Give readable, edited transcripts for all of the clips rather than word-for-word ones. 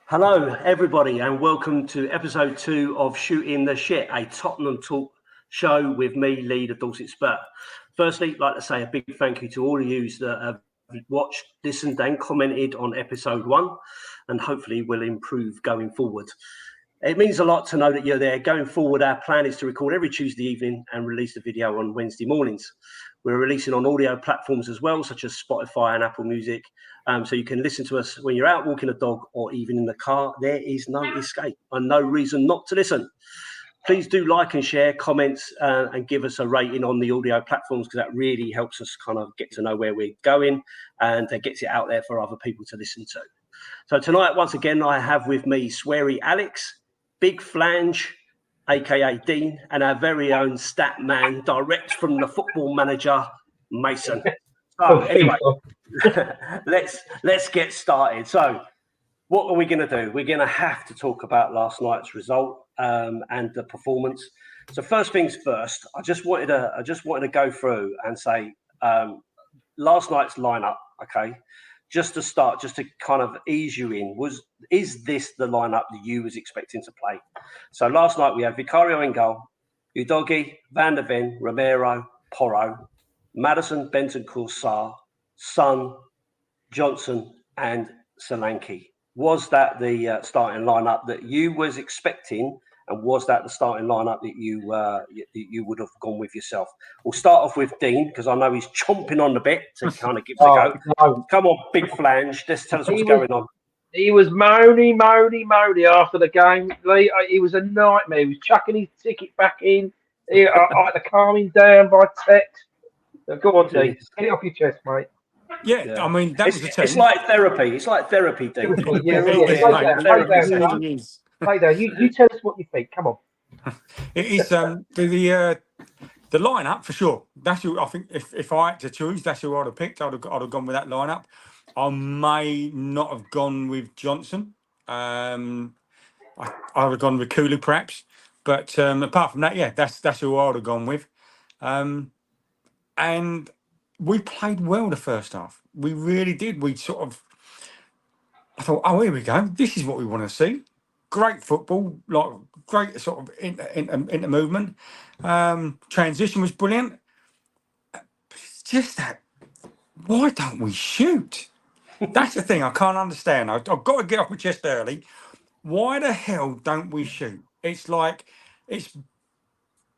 Hello, everybody, and welcome to episode 2 of Shooting the Shit, a Tottenham talk show with me, Lee, the Dorset Spur. Firstly, I'd like to say a big thank you to all of you that have watched, listened, and commented on episode 1, and hopefully will improve going forward. It means a lot to know that you're there. Going forward, our plan is to record every Tuesday evening and release the video on Wednesday mornings. We're releasing on audio platforms as well, such as Spotify and Apple Music. So you can listen to us when you're out walking a dog or even in the car. There is no escape and no reason not to listen. Please do like and share, comments, and give us a rating on the audio platforms, because that really helps us kind of get to know where we're going and gets it out there for other people to listen to. So tonight, once again, I have with me Sweary Alex, Big Flange, aka Dean, and our very own stat man, direct from the Football Manager, Mason. So anyway, let's get started. So what are we going to do? We're going to have to talk about last night's result and the performance. So first things first, I just wanted to go through and say last night's lineup. Okay, just to start, just to kind of ease you in, is this the lineup that you was expecting to play? So last night we had Vicario in goal, Udogie, Van der Ven, Romero, Porro, Maddison, Bentancur, Sarr, Son, Johnson, and Solanke. Was that the starting lineup that you was expecting, and was that the starting lineup that you would have gone with yourself? We'll start off with Dean, because I know he's chomping on the bit to kind of give it a go. No. Come on, Big Flange. Just tell us what's going on. He was moany after the game. He was a nightmare. He was chucking his ticket back in. I had to calm him down by text. Go on, Dean. Get it off your chest, mate. Yeah. I mean, that was the It's like therapy. It's like therapy, Dean. Play down. You tell us what you think. Come on. It is the lineup for sure. That's who I think. If I had to choose, that's who I'd have picked. I'd have gone with that lineup. I may not have gone with Johnson. I would have gone with Kulu perhaps. But apart from that, yeah, that's who I would have gone with. And we played well the first half. We really did. I thought, oh, here we go. This is what we want to see. Great football, like great sort of into movement. Transition was brilliant. But it's just that, why don't we shoot? That's the thing I can't understand. I've got to get off my chest early. Why the hell don't we shoot? It's like it's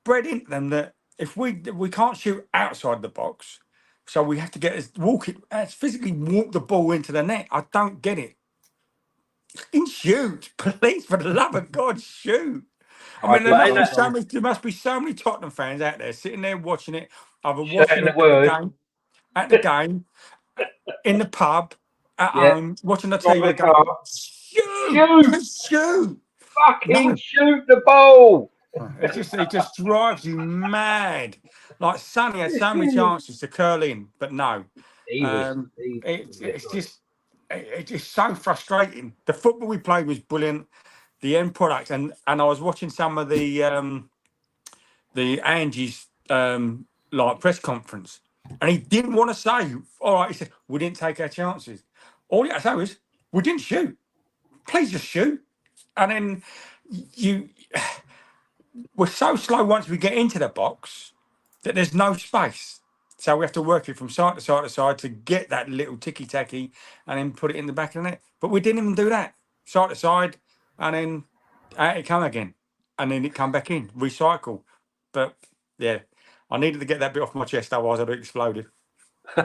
bred into them that if we can't shoot outside the box, so we have to physically walk the ball into the net. I don't get it. Shoot, please, for the love of God, shoot. I mean, there must be so many Tottenham fans out there sitting there watching it, either watching it at the game, in the pub, at home, watching the TV. Shoot! Fucking shoot the ball! It just drives you mad. Like Sonny had so many chances to curl in, but no. It's just so frustrating. The football we played was brilliant. The end product, and I was watching some of the Angie's like press conference, and he didn't want to say, all right, he said, we didn't take our chances. All he had to say was, we didn't shoot. Please just shoot. And then we're so slow once we get into the box that there's no space. So we have to work it from side to side to side to get that little ticky-tacky and then put it in the back of the net. But we didn't even do that. Side to side, and then out it come again. And then it come back in, recycle. But, yeah, I needed to get that bit off my chest, otherwise I'd have exploded. Yeah,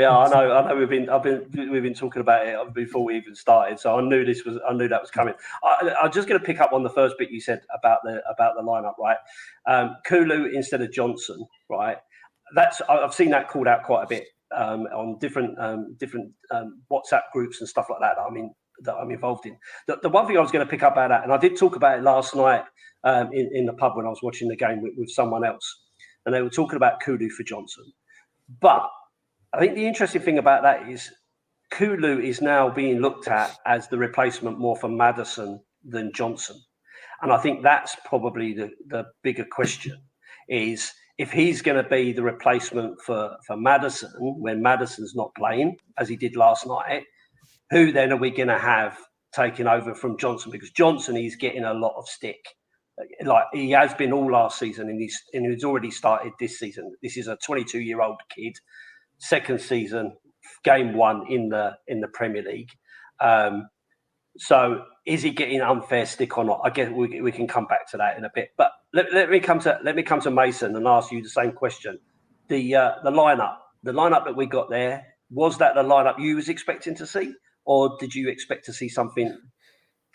I know. We've been talking about it before we even started, so I knew that was coming. I'm just going to pick up on the first bit you said about the lineup, right? Kulu instead of Johnson, right? I've seen that called out quite a bit on different WhatsApp groups and stuff like that. That I'm involved in. The one thing I was going to pick up about that, and I did talk about it last night in the pub when I was watching the game with someone else, and they were talking about Kulu for Johnson. But I think the interesting thing about that is Kulu is now being looked at as the replacement more for Maddison than Johnson. And I think that's probably the bigger question, is if he's going to be the replacement for Maddison when Maddison's not playing, as he did last night, who then are we going to have taking over from Johnson, because Johnson is getting a lot of stick. Like he has been all last season, and he's already started this season. This is a 22-year-old kid, second season, game one in the Premier League. So is he getting unfair stick or not? I guess we can come back to that in a bit. But let me come to Mason and ask you the same question. The lineup that we got there, was that the lineup you was expecting to see, or did you expect to see something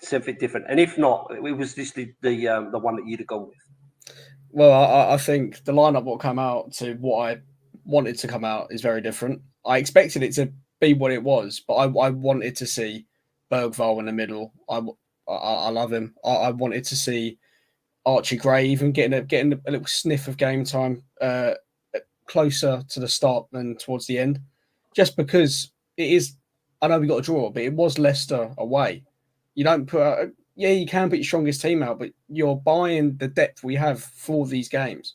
different? And if not, was this the one that you'd have gone with? Well, I think the lineup what came out to what I wanted to come out is very different. I expected it to be what it was, but I wanted to see Bergvall in the middle. I love him. I wanted to see Archie Gray even getting a little sniff of game time closer to the start than towards the end, just because it is. I know we got a draw, but it was Leicester away. You don't put. You can put your strongest team out, but you're buying the depth we have for these games.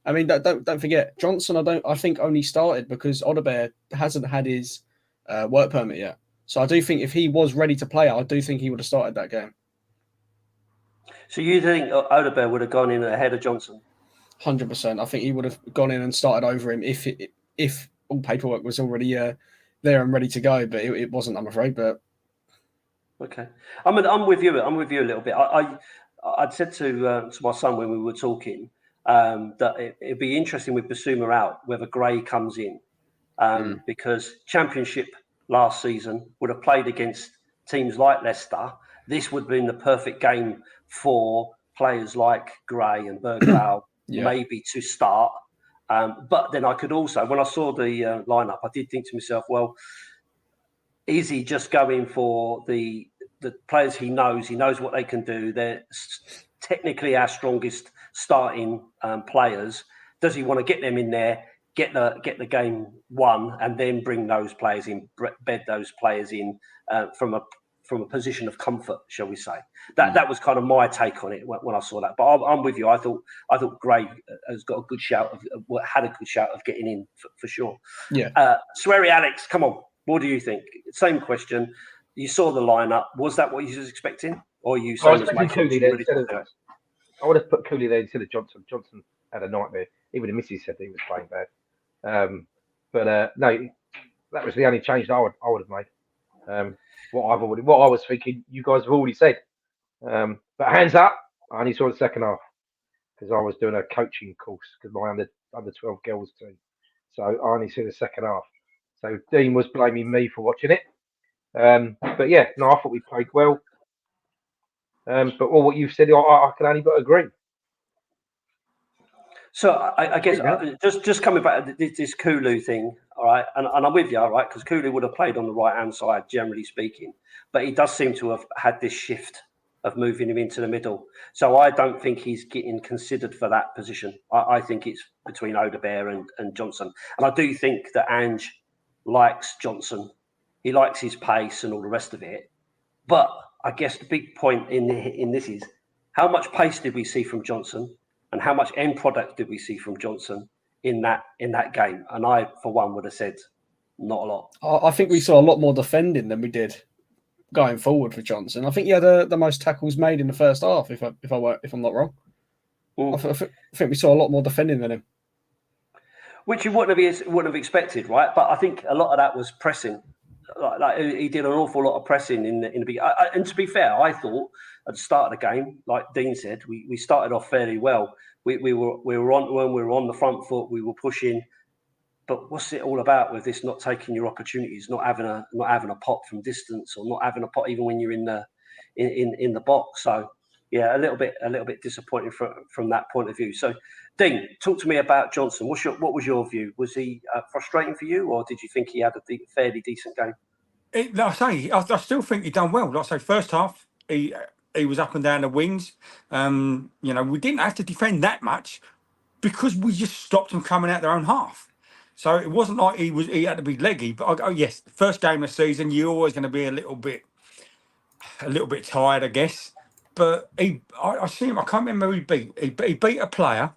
I mean, don't forget Johnson. I think only started because Odegaard hasn't had his work permit yet. So I do think if he was ready to play, I do think he would have started that game. So you think Odegaard would have gone in ahead of Johnson? 100%. I think he would have gone in and started over him if all paperwork was already there and ready to go, but it wasn't, I'm afraid. But okay, I'm with you. I'm with you a little bit. I'd said to my son when we were talking that it'd be interesting with Basuma out whether Gray comes in because Championship last season would have played against teams like Leicester. This would have been the perfect game for players like Gray and Bergvall maybe to start. But then I could also, when I saw the lineup, I did think to myself, well, is he just going for the players he knows? He knows what they can do. They're technically our strongest starting players. Does he want to get them in there, get the game won, and then bring those players in, bed those players in from a position of comfort, shall we say? That was kind of my take on it when I saw that. But I'm with you. I thought Gray has got a good shout had a good shout of getting in for sure. Yeah. Swery Alex, come on. What do you think? Same question. You saw the lineup. Was that what you was expecting, or you? I was expecting Cooley there instead of. I would have put Cooley there instead of Johnson. Johnson had a nightmare. Even the missus said he was playing bad. But no, that was the only change that I would have made. What I was thinking, you guys have already said. But hands up, I only saw the second half because I was doing a coaching course because my under 12 girls team. So I only see the second half. So Dean was blaming me for watching it. But yeah, no, I thought we played well. But all what you've said, I can only but agree. So I guess just coming back to this Kulu thing, all right, and I'm with you, all right, because Kulu would have played on the right-hand side, generally speaking, but he does seem to have had this shift of moving him into the middle. So I don't think he's getting considered for that position. I think it's between Odegaard and Johnson. And I do think that Ange likes Johnson. He likes his pace and all the rest of it. But I guess the big point in this is how much pace did we see from Johnson and how much end product did we see from Johnson in that game? And I, for one, would have said not a lot. I think we saw a lot more defending than we did going forward for Johnson. I think he had the most tackles made in the first half, if I'm not wrong. I think we saw a lot more defending than him. Which you wouldn't have expected, right? But I think a lot of that was pressing. Like he did an awful lot of pressing in the beginning. And to be fair, I thought at the start of the game, like Dean said, we started off fairly well. We were on the front foot. We were pushing. But what's it all about with this? Not taking your opportunities, not having a pot from distance, or not having a pot even when you're in the box. So yeah, a little bit disappointing from that point of view. So Dean, talk to me about Johnson. What was your view? Was he frustrating for you, or did you think he had a fairly decent game? Like I say, I still think he done well. Like I say, first half he was up and down the wings. We didn't have to defend that much because we just stopped them coming out their own half. So it wasn't like he had to be leggy. But yes, first game of the season, you're always going to be a little bit tired, I guess. But I see him. I can't remember who he beat. He beat a player.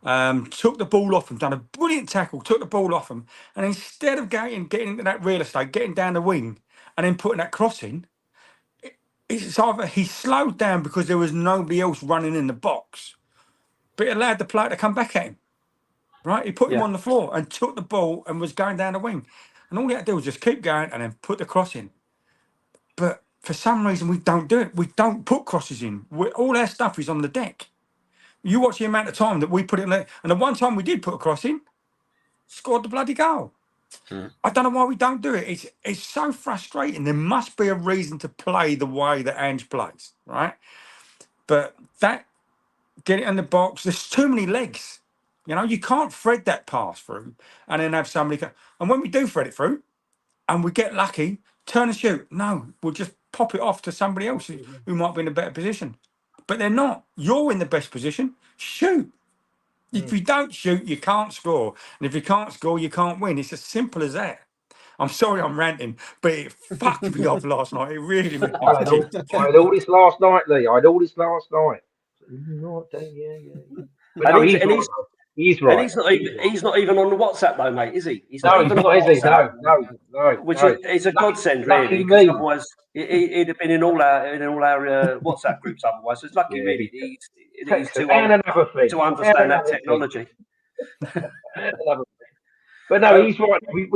Took the ball off him, done a brilliant tackle, took the ball off him, and instead of getting into that real estate, getting down the wing, and then putting that cross in, it's either he slowed down because there was nobody else running in the box, but he allowed the player to come back at him. Right? He put him on the floor and took the ball and was going down the wing. And all he had to do was just keep going and then put the cross in. But for some reason, we don't do it. We don't put crosses in. All our stuff is on the deck. You watch the amount of time that we put it in there. And the one time we did put a cross in, scored the bloody goal. I don't know why we don't do it. It's so frustrating. There must be a reason to play the way that Ange plays, right? But that, get it in the box, there's too many legs. You know, you can't thread that pass through and then have somebody and when we do thread it through and we get lucky, turn and shoot. No, we'll just pop it off to somebody else who might be in a better position. But they're not. You're in the best position. Shoot. If you don't shoot, you can't score. And if you can't score, you can't win. It's as simple as that. I'm sorry I'm ranting, but it fucked me off last night. It really, really I had all this last night, Lee. I had all this last night. But no, he's right. He's right. And he's not even on the WhatsApp though, mate, is he? He's No, not even on is he? WhatsApp. No. Which is a godsend, really, because otherwise he'd have been in all our WhatsApp groups. Otherwise, so it's lucky, really. He's too old to understand that technology. But no, he's right. We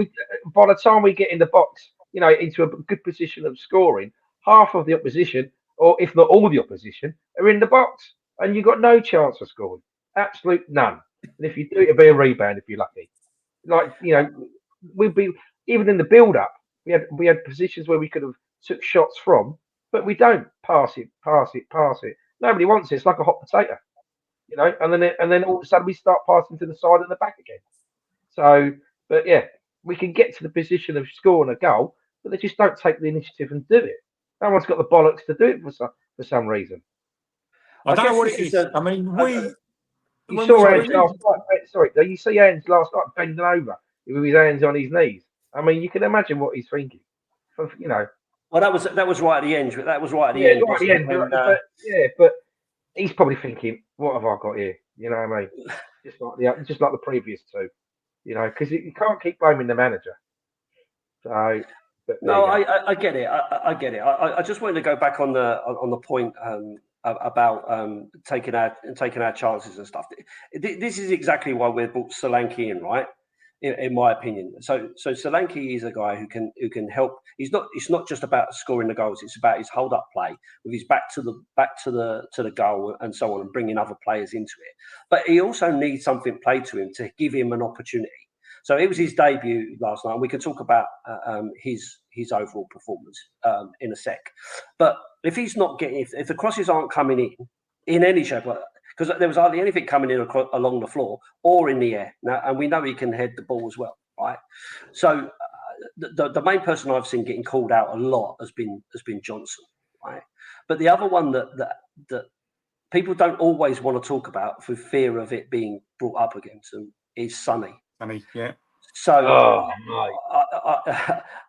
by the time we get in the box, you know, into a good position of scoring, half of the opposition, or if not all the opposition, are in the box, and you've got no chance of scoring. Absolute none. And if you do, it'll be a rebound if you're lucky. Like, you know, we'd be even in the build-up. We had positions where we could have took shots from, but we don't pass it. Nobody wants it. It's like a hot potato, you know. And then all of a sudden we start passing to the side and the back again. So, but yeah, we can get to the position of scoring a goal, but they just don't take the initiative and do it. No one's got the bollocks to do it for some reason. I don't know what it is. I mean, you saw Ange last night. Sorry, you see Ange last night bending over with his hands on his knees. I mean, you can imagine what he's thinking. You know. Well, that was right at the end. That was right at the end. Right at the end. But he's probably thinking, "What have I got here?" You know what I mean? Just like the previous two. You know, because you can't keep blaming the manager. So. No, I get it. I get it. I just wanted to go back on the point about taking our chances and stuff. This is exactly why we've brought Solanke in, right? In my opinion. So Solanke is a guy who can help. It's not just about scoring the goals. It's about his hold up play with his back to the goal and so on, and bringing other players into it. But he also needs something played to him to give him an opportunity. So it was his debut last night, and we can talk about his overall performance in a sec. But if he's not getting, if the crosses aren't coming in any shape, because there was hardly anything coming in along the floor or in the air. Now, and we know he can head the ball as well, right? So the main person I've seen getting called out a lot has been Johnson, right? But the other one that people don't always want to talk about for fear of it being brought up against them is Sonny. Yeah. So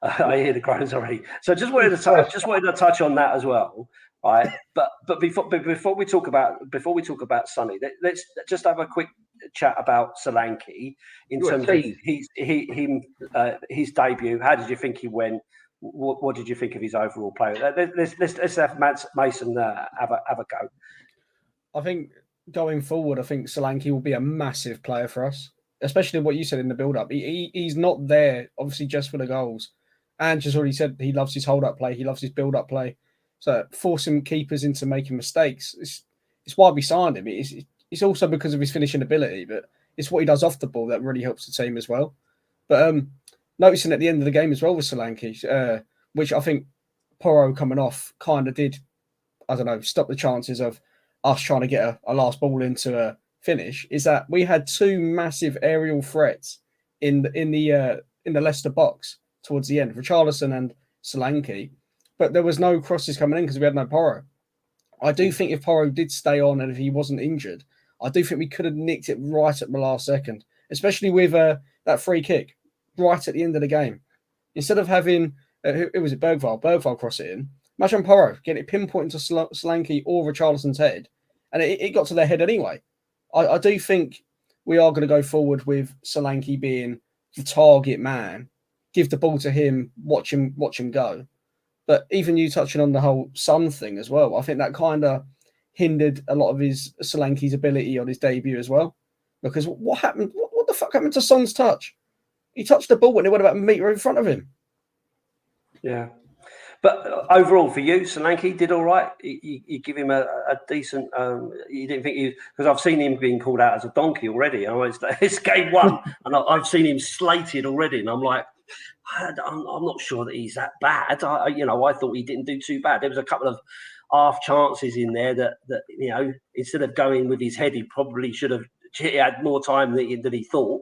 I hear the groans already. So just wanted to touch on that as well, right? But before we talk about Sonny, let's just have a quick chat about Solanke in terms of his debut. How did you think he went? What did you think of his overall play? Let's have Mason have a go. I think going forward, I think Solanke will be a massive player for us, especially what you said in the build-up. He's not there, obviously, just for the goals. And just already said he loves his hold-up play. He loves his build-up play. So forcing keepers into making mistakes, it's why we signed him. It's also because of his finishing ability, but it's what he does off the ball that really helps the team as well. But noticing at the end of the game as well with Solanke, which I think Porro coming off kind of did, I don't know, stop the chances of us trying to get a last ball into a finish, is that we had two massive aerial threats in the Leicester box towards the end, Richarlison and Solanke, but there was no crosses coming in because we had no Porro. I do think if Porro did stay on and if he wasn't injured, I do think we could have nicked it right at the last second, especially with that free kick right at the end of the game. Instead of having, who was it, Bergvall cross it in, imagine Porro get it pinpointed to Solanke or Richarlison's head, and it got to their head anyway. I do think we are going to go forward with Solanke being the target man, give the ball to him, watch him go. But even you touching on the whole Son thing as well, I think that kind of hindered a lot of his Solanke's ability on his debut as well. Because what happened? What the fuck happened to Son's touch? He touched the ball when it went about a metre in front of him. Yeah. But overall, for you, Solanke did all right. You give him a decent. You didn't think he, because I've seen him being called out as a donkey already. It's game one, and I've seen him slated already, and I'm like, I'm not sure that he's that bad. I thought he didn't do too bad. There was a couple of half chances in there that instead of going with his head, he probably should have had more time than he thought.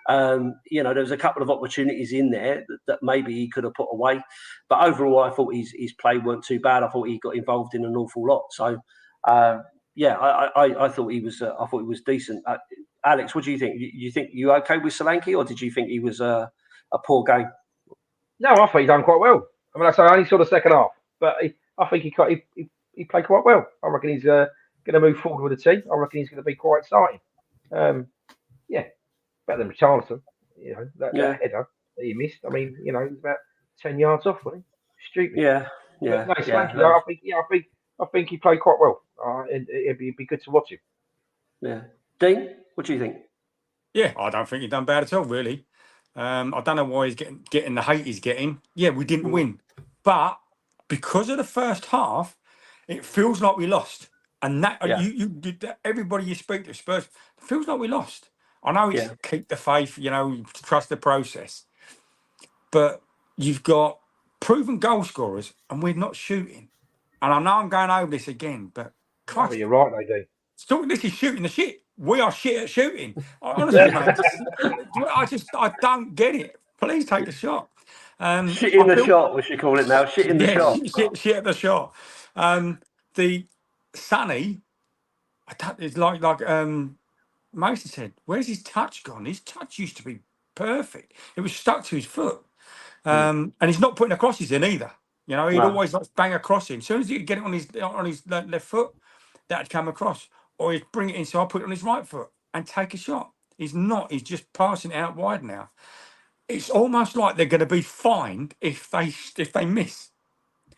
There was a couple of opportunities in there that maybe he could have put away, but overall, I thought his play weren't too bad. I thought he got involved in an awful lot. So, I thought he was. I thought he was decent. Alex, what do you think? You think you okay with Solanke, or did you think he was a poor game? No, I thought he done quite well. I mean, I only saw the second half, but I think he played quite well. I reckon he's going to move forward with the team. I reckon he's going to be quite exciting. Better than Richarlison. That header that he missed. I mean, he was about 10 yards off, wasn't he? Stupid. Yeah. But no, Solanke, I think he played quite well. It'd be good to watch him. Yeah. Dean, what do you think? Yeah, I don't think he's done bad at all, really. I don't know why he's getting the hate he's getting. Yeah, we didn't win. But because of the first half, it feels like we lost. And that everybody you speak to, Spurs, it feels like we lost. I know it's keep the faith, trust the process. But you've got proven goal scorers and we're not shooting. And I know I'm going over this again, but Christ, you're right, they do. So this is shooting the shit. We are shit at shooting. Honestly, mate, I don't get it. Please take the shot. Shit in the shot, we should call it now. Shit in the shot. Shit at the shot. The Sonny, it's like Mason said, where's his touch gone? His touch used to be perfect. It was stuck to his foot. And he's not putting a crosses in either. He'd always bang across him. As soon as he could get it on his left foot, that'd come across. Or he'd bring it in, so I put it on his right foot and take a shot. He's just passing it out wide now. It's almost like they're going to be fined if they miss.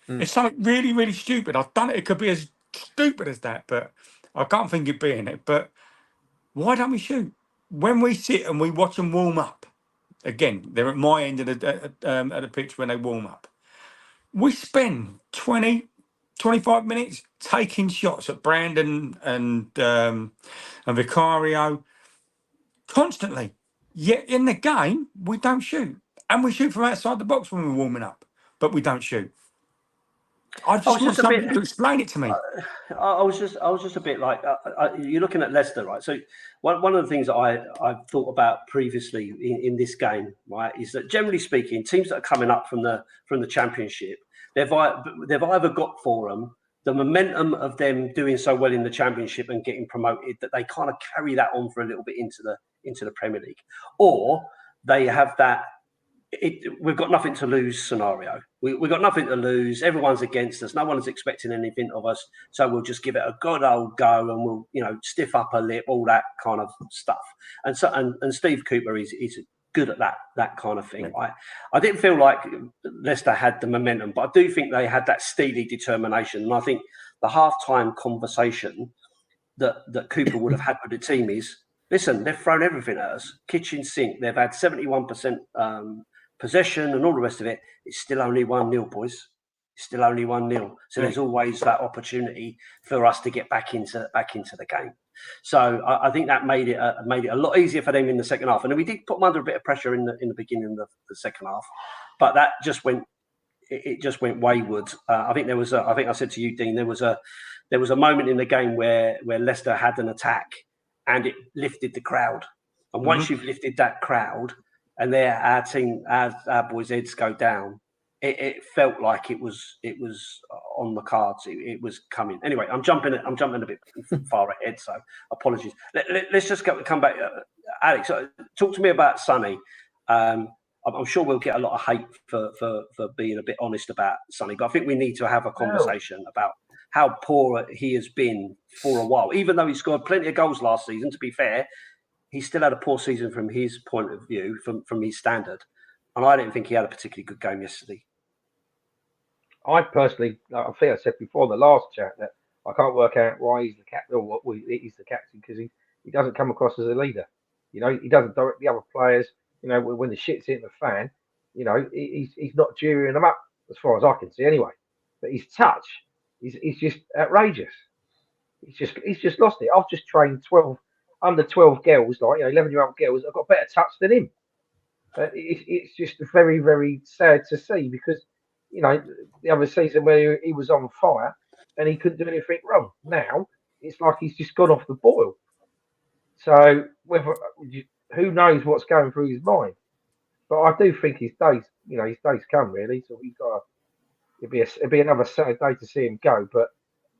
It's something really, really stupid. I've done it. It could be as stupid as that, but I can't think it being it. But why don't we shoot? When we sit and we watch them warm up, again, they're at my end of the pitch when they warm up. We spend 25 minutes taking shots at Brandon and Vicario constantly. Yet in the game, we don't shoot. And we shoot from outside the box when we're warming up, but we don't shoot. I just want somebody to explain it to me. I was just a bit like, you're looking at Leicester, right? So one of the things that I've thought about previously in this game, right, is that generally speaking, teams that are coming up from the Championship, they've either got for them the momentum of them doing so well in the Championship and getting promoted that they kind of carry that on for a little bit into the Premier League, or they have that we've got nothing to lose scenario. We've got nothing to lose. Everyone's against us. No one's expecting anything of us, so we'll just give it a good old go and we'll stiff up a lip, all that kind of stuff. And so and Steve Cooper is good at that kind of thing. I didn't feel like Leicester had the momentum, but I do think they had that steely determination. And I think the halftime conversation that Cooper would have had with the team is, listen, they've thrown everything at us, kitchen sink. They've had 71% possession and all the rest of it. It's still only 1-0, boys. It's still only 1-0. So there's always that opportunity for us to get back into the game. So I think that made it a lot easier for them in the second half. And then we did put them under a bit of pressure in the beginning of the second half, but that just went wayward. I think there was I think I said to you, Dean, there was a moment in the game where Leicester had an attack and it lifted the crowd. And once you've lifted that crowd and our team, our boys' heads go down, it felt like it was on the cards. It was coming. Anyway, I'm jumping a bit far ahead, so apologies. Let's just come back. Alex, talk to me about Sonny. I'm sure we'll get a lot of hate for being a bit honest about Sonny, but I think we need to have a conversation about how poor he has been for a while. Even though he scored plenty of goals last season, to be fair, he still had a poor season from his point of view, from his standard. And I didn't think he had a particularly good game yesterday. I personally, I think I said before in the last chat that I can't work out why he's the captain or what he's the captain because he doesn't come across as a leader. He doesn't direct the other players. When the shit's hitting the fan, he's not cheering them up as far as I can see anyway. But his touch, he's just outrageous. He's just lost it. I've just trained 12 under 12 girls, like 11-year-old girls. I've got better touch than him. It's just very, very sad to see because, the other season where he was on fire and he couldn't do anything wrong. Now it's like he's just gone off the boil. So who knows what's going through his mind? But I do think his days come really. So he's got it'd be another sad day to see him go. But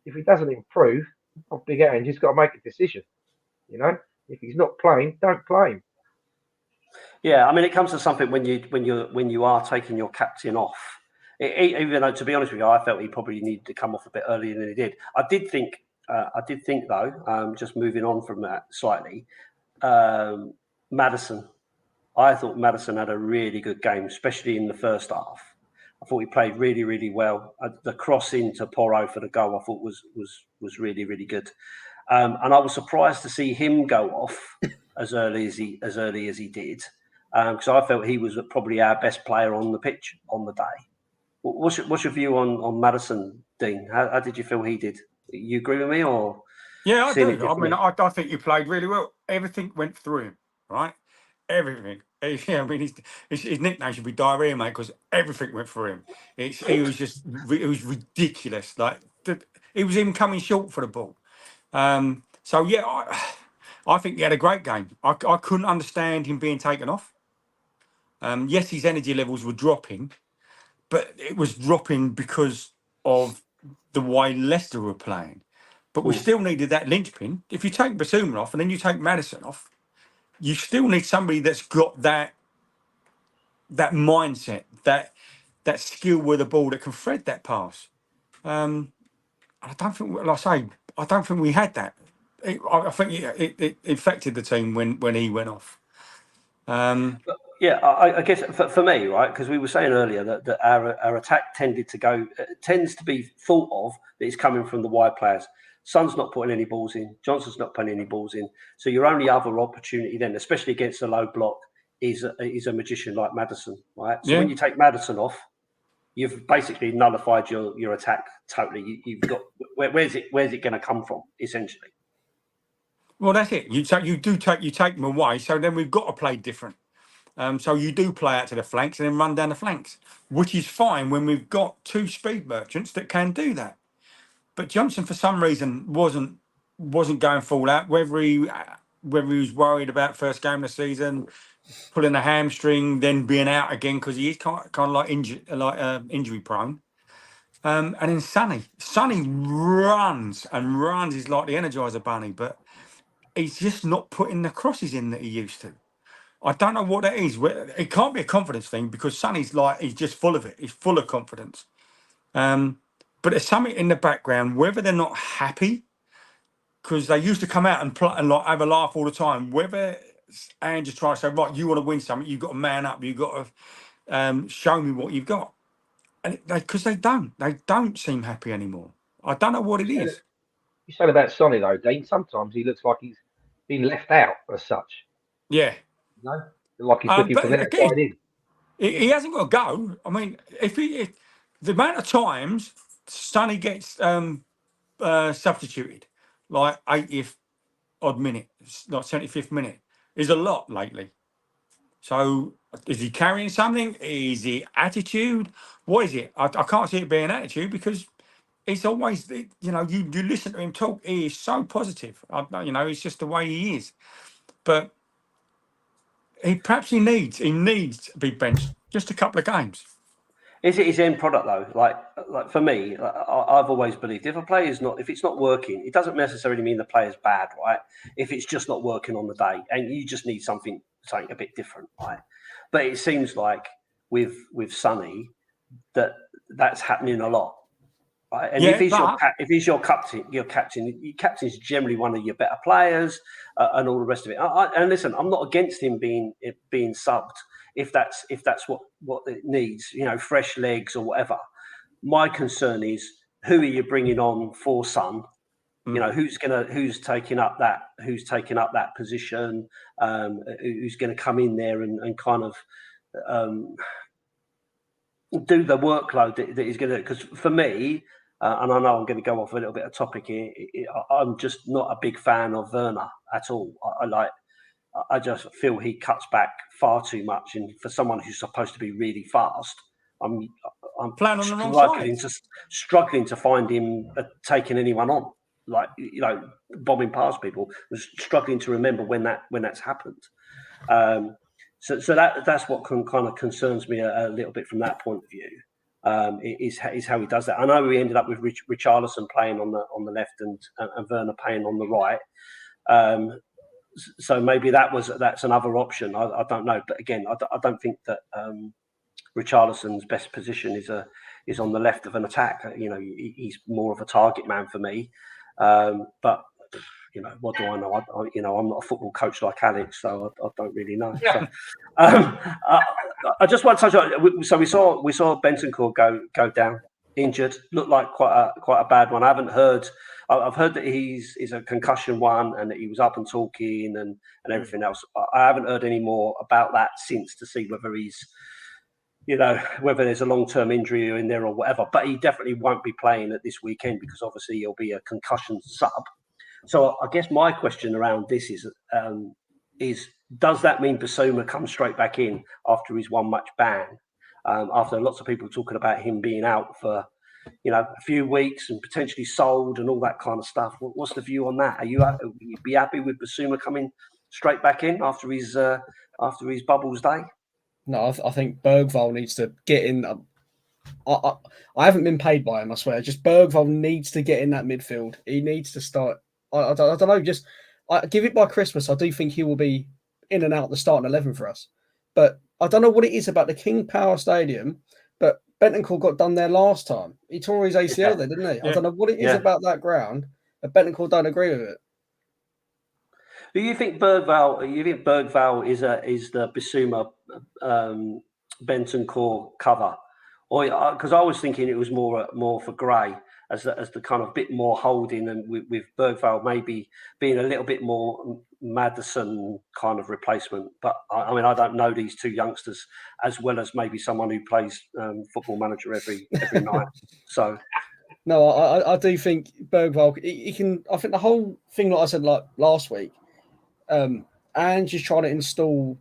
if he doesn't improve, off Big Aaron, he's got to make a decision. If he's not playing, don't play him. Yeah, I mean, it comes to something when you are taking your captain off. Even though, to be honest with you, I felt he probably needed to come off a bit earlier than he did. I did think though, just moving on from that slightly, Maddison. I thought Maddison had a really good game, especially in the first half. I thought he played really, really well. The cross into Porro for the goal, I thought was really, really good. And I was surprised to see him go off as early as he did, because I felt he was probably our best player on the pitch on the day. What's your view on Maddison, Dean? How did you feel he did? You agree with me, or? Yeah, I do. I mean, I think he played really well. Everything went through him, right? Everything. Yeah, I mean, his nickname should be Diarrhea, mate, because everything went through him. It was ridiculous. Like it was him coming short for the ball. So yeah, I think he had a great game. I couldn't understand him being taken off. Yes, his energy levels were dropping, but it was dropping because of the way Leicester were playing. But we still needed that linchpin. If you take Basuma off and then you take Maddison off, you still need somebody that's got that mindset, that skill with the ball that can thread that pass. I don't think, like I say, I don't think we had that. I think it affected the team when he went off. Yeah, I guess for me, right, because we were saying earlier that our attack tends to be thought of that it's coming from the wide players. Son's not putting any balls in. Johnson's not putting any balls in. So your only other opportunity then, especially against a low block, is a magician like Maddison, right? So when you take Maddison off, you've basically nullified your attack totally. You've got where's it going to come from essentially? Well, that's it. You take them away. So then we've got to play different. So you do play out to the flanks and then run down the flanks, which is fine when we've got two speed merchants that can do that. But Johnson, for some reason, wasn't going full out. Whether he was worried about first game of the season, pulling a hamstring, then being out again because he is kind of like injury prone. And then Sonny runs and runs. He's like the Energizer Bunny, but he's just not putting the crosses in that he used to. I don't know what that is. It can't be a confidence thing because Sonny's he's just full of it. He's full of confidence. But there's something in the background, whether they're not happy, because they used to come out and have a laugh all the time. Whether and just try to say, right, you want to win something, you've got to man up, you've got to show me what you've got. And because they don't seem happy anymore. I don't know what it is. You said about Sonny though, Dean. Sometimes he looks like he's been left out as such. Yeah. Like he's looking for the outside in. He hasn't got to go. I mean, if the amount of times Sonny gets substituted, like 80th odd minute, like 75th minute, is a lot lately. So is he carrying something? Is it attitude? What is it? I can't see it being attitude because it's always, you listen to him talk, he is so positive. It's just the way he is. But he needs to be benched just a couple of games. Is it his end product though? Like for me, I've always believed if it's not working, it doesn't necessarily mean the player's bad, right? If it's just not working on the day, and you just need something a bit different, right? But it seems like with Sonny that's happening a lot, right? And if he's your captain is generally one of your better players, and all the rest of it. And listen, I'm not against him being subbed if that's what it needs, fresh legs or whatever. my concern is who are you bringing on for Son? You know, who's taking up that position? Who's going to come in there and kind of do the workload that he's going to do? Because for me, and I know I'm going to go off a little bit of topic here, I'm just not a big fan of Werner at all. I just feel he cuts back far too much, and for someone who's supposed to be really fast, I'm playing on the wrong side. struggling to find him taking anyone on, like, you know, bombing past people. Struggling to remember when that's happened. So that's what kind of concerns me a little bit from that point of view. Is how he does that. I know we ended up with Richarlison playing on the left and Werner playing on the right. So maybe that's another option. I don't know, but again, I don't think that Richarlison's best position is on the left of an attack. You know, he's more of a target man for me. But you know, what do I know? I'm not a football coach like Alex, so I don't really know. So, I just want to touch on. So we saw Bentancur go down, injured. Looked like quite a bad one. I've heard that he's a concussion one and that he was up and talking and everything else. I haven't heard any more about that since to see whether he's, you know, whether there's a long-term injury in there or whatever. But he definitely won't be playing at this weekend because obviously he'll be a concussion sub. So I guess my question around this is does that mean Basuma comes straight back in after his one-match ban? After lots of people talking about him being out for, you know, a few weeks and potentially sold and all that kind of stuff. What's the view on that? Are you be happy with Basuma coming straight back in after his bubbles day? No, I think Bergvall needs to get in. I haven't been paid by him, I swear. Just Bergvall needs to get in that midfield. He needs to start. I don't know. Just give it by Christmas. I do think he will be in and out the starting 11 for us. But I don't know what it is about the King Power Stadium. But Bentancur got done there last time. He tore his ACL there, didn't he? I don't know what it is about that ground, but Bentancur don't agree with it. Do you think Bergvall is the Basuma Bentancur cover, or because I was thinking it was more for Gray as the kind of bit more holding, and with Bergvall maybe being a little bit more Maddison kind of replacement. But I mean, I don't know these two youngsters as well as maybe someone who plays Football Manager every night. So. No, I do think Bergvall, he can. I think the whole thing, like I said, like last week, and just trying to install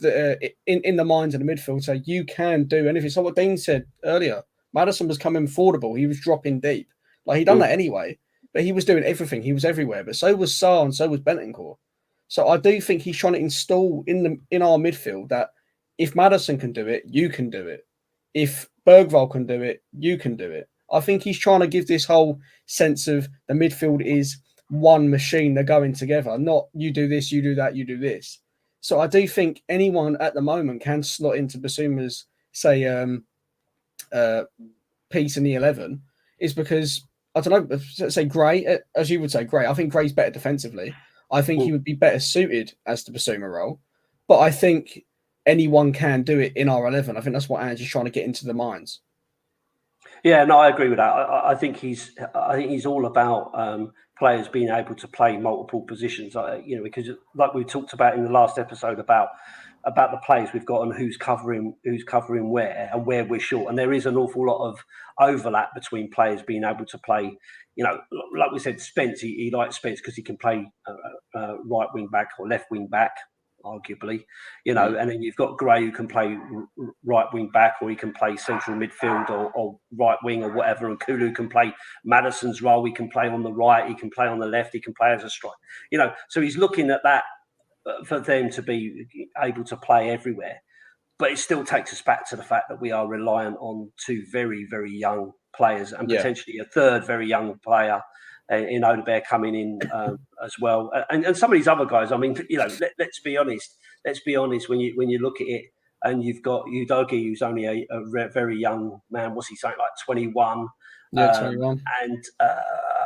in the minds of the midfield, so you can do anything. So what Dean said earlier, Maddison was coming forwardable. He was dropping deep. Like, he done that anyway, but he was doing everything. He was everywhere. But so was Sarr and so was Bentancur. So I do think he's trying to install in our midfield that if Maddison can do it, you can do it. If Bergvall can do it, you can do it. I think he's trying to give this whole sense of the midfield is one machine. They're going together, not you do this, you do that, you do this. So I do think anyone at the moment can slot into Basuma's, say, piece in the 11 is because, I don't know, say Gray, as you would say, Gray. I think Gray's better defensively. I think he would be better suited as the Basuma role. But I think anyone can do it in our 11. I think that's what Ange's trying to get into the minds. Yeah, no, I agree with that. I think he's all about players being able to play multiple positions. You know, because like we talked about in the last episode about the players we've got and who's covering where and where we're short. And there is an awful lot of overlap between players being able to play. You know, like we said, Spence. He likes Spence because he can play right wing back or left wing back, arguably, you know, and then you've got Gray who can play right wing back, or he can play central midfield or right wing or whatever, and Kulu can play Maddison's role. He can play on the right, he can play on the left, he can play as a striker, you know. So he's looking at that for them to be able to play everywhere. But it still takes us back to the fact that we are reliant on two very, very young players and potentially a third very young player in Odebear coming in as well, and some of these other guys. I mean, you know, let's be honest. Let's be honest. When you look at it, and you've got Udogi, who's only a very young man. What's he saying? Like 21. Yeah, 21. And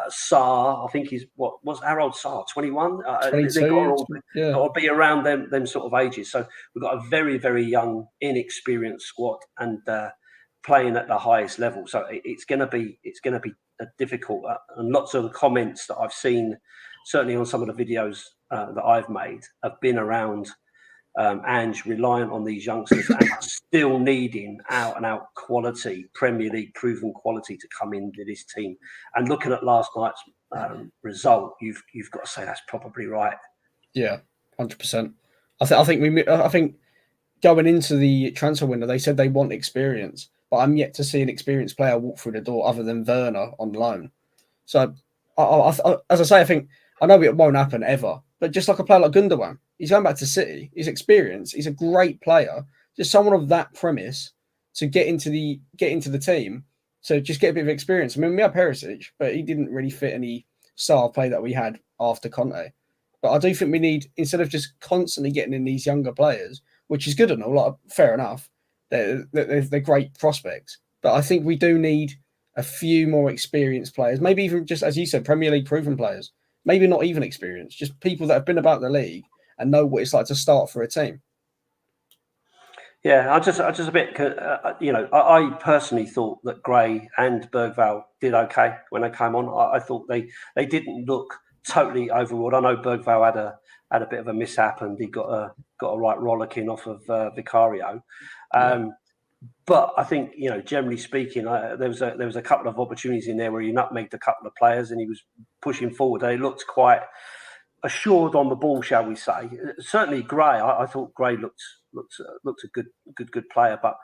Sarr, I think he's what's our old Sarr? 21. 22. They've got to be around them sort of ages. So we've got a very, very young, inexperienced squad, and playing at the highest level. So it's going to be difficult. And lots of the comments that I've seen, certainly on some of the videos that I've made, have been around Ange reliant on these youngsters and still needing out and out quality, Premier League proven quality to come into this team. And looking at last night's result, you've got to say that's probably right. Yeah, 100%. I think going into the transfer window, they said they want experience, but I'm yet to see an experienced player walk through the door other than Werner on loan. So, as I say, I think I know it won't happen ever, but just like a player like Gundogan, he's going back to City. He's experienced. He's a great player. Just someone of that premise to get into the team. So just get a bit of experience. I mean, we had Perisic, but he didn't really fit any style of play that we had after Conte. But I do think we need, instead of just constantly getting in these younger players, which is good and all, like, fair enough, they're great prospects. But I think we do need a few more experienced players, maybe even just, as you said, Premier League proven players. Maybe not even experienced, just people that have been about the league and know what it's like to start for a team. Yeah, I just a bit, I personally thought that Gray and Bergvall did okay when they came on. I thought they didn't look totally overawed. I know Bergvall had a bit of a mishap and he got a right rollicking off of Vicario. But I think, generally speaking, there was a couple of opportunities in there where he nutmegged a couple of players and he was pushing forward. They looked quite assured on the ball, shall we say? Certainly, Gray. I thought Gray looked a good player. But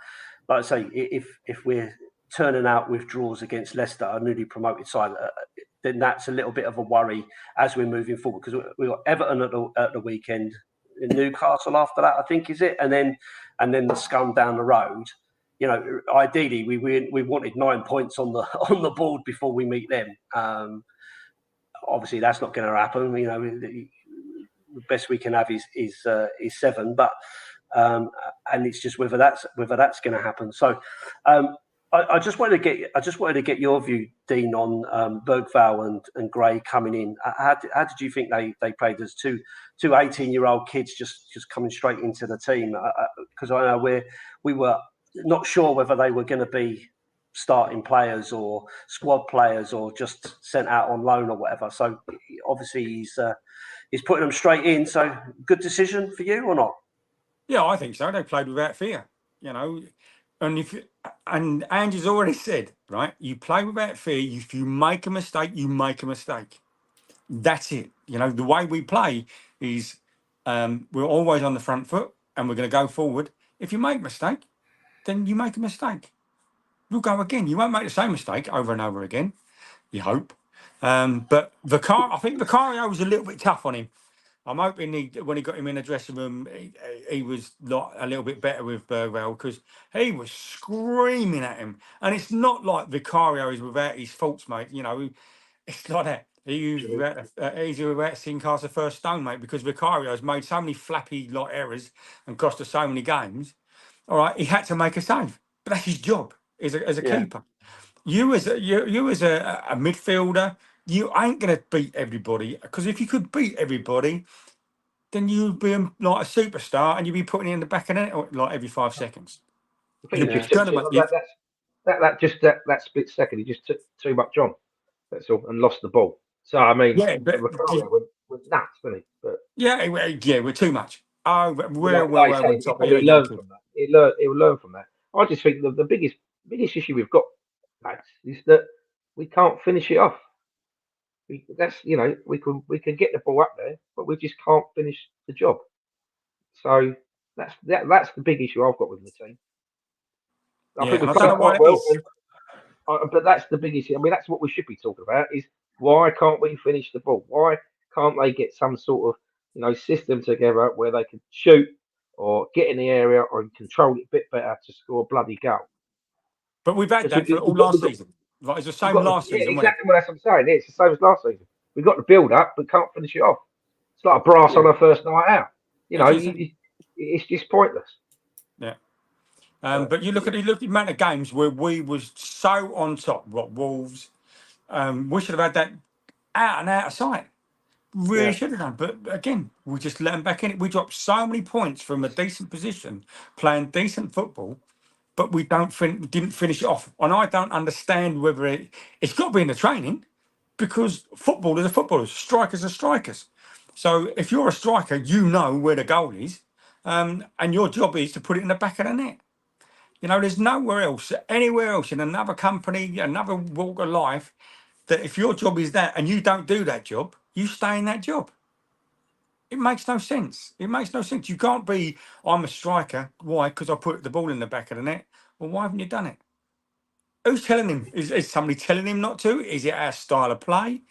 like I say, if we're turning out with draws against Leicester, a newly promoted side, then that's a little bit of a worry as we're moving forward, because we've got Everton at the weekend, Newcastle after that, I think, is it, and then the Scum down the road. Ideally, we wanted 9 points on the board before we meet them. Obviously, that's not going to happen. The best we can have is 7, but and it's just whether that's going to happen. So I just wanted to get your view, Dean, on Bergvall and Gray coming in. How did you think they played as two 18-year-old kids just coming straight into the team? Because I know we were not sure whether they were going to be starting players or squad players or just sent out on loan or whatever. So obviously he's putting them straight in. So good decision for you or not? Yeah, I think so. They played without fear, and Andy's already said, right, you play without fear. If you make a mistake, you make a mistake. That's it. The way we play is we're always on the front foot and we're going to go forward. If you make a mistake, then you make a mistake. We'll go again. You won't make the same mistake over and over again, you hope. But I think Vicario was a little bit tough on him. I'm hoping when he got him in the dressing room, he was a little bit better with Bergvall, because he was screaming at him. And it's not like Vicario is without his faults, mate. It's like that. He's without seeing cast the first stone, mate, because Vicario has made so many flappy errors and cost us so many games. All right, he had to make a save, but that's his job as a keeper. You as a midfielder, you ain't gonna beat everybody, because if you could beat everybody, then you'd be like a superstar and you'd be putting it in the back of the net like every 5 seconds. That split second, he just took too much on. That's all, and lost the ball. So I mean, Ricardo went nuts, didn't he? But we're too much. Oh, we're he learned from that. He will learn from that. I just think the biggest issue we've got, lads, is that we can't finish it off. We can get the ball up there, but we just can't finish the job. So that's the big issue I've got with the team. I think we've done quite well, but that's the big issue. I mean, that's what we should be talking about: is why can't we finish the ball? Why can't they get some sort of system together where they can shoot or get in the area or control it a bit better to score a bloody goal? But we've had that for all last season. Right, it's the same last season. Exactly what I'm saying. It's the same as last season. We've got the build up, but can't finish it off. It's like a brass on our first night out. It's just pointless. Yeah. But you look at the amount of games where we was so on top. What, Wolves? We should have had that out and out of sight. Really should have done. But again, we just let them back in it. We dropped so many points from a decent position, playing decent football, but we didn't finish it off. And I don't understand whether it's got to be in the training, because footballers are footballers, strikers are strikers. So if you're a striker, you know where the goal is, and your job is to put it in the back of the net. You know, there's nowhere else, anywhere else in another company, another walk of life, that if your job is that and you don't do that job, you stay in that job. It makes no sense. It makes no sense. You can't be, I'm a striker. Why? Because I put the ball in the back of the net. Well, why haven't you done it? Who's telling him? Is somebody telling him not to? Is it our style of play?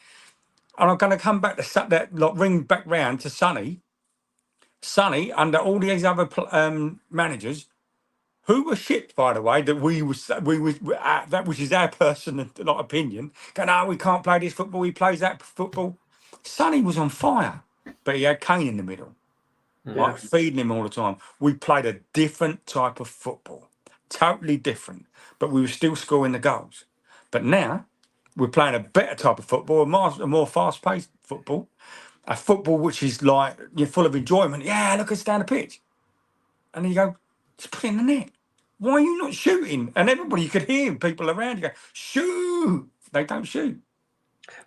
And I'm going to come back to that, like, ring back round to Sonny. Sonny, under all these other managers, who were shit, by the way, that that which is our personal opinion. Going, no, we can't play this football. He plays that football. Sonny was on fire, but he had Kane in the middle, right, feeding him all the time. We played a different type of football, totally different, but we were still scoring the goals. But now we're playing a better type of football, a more fast-paced football, a football which is like, you're full of enjoyment. Yeah, look us down the pitch, and then you go, just put it in the net. Why are you not shooting? And everybody, you could hear people around you go, shoot. They don't shoot.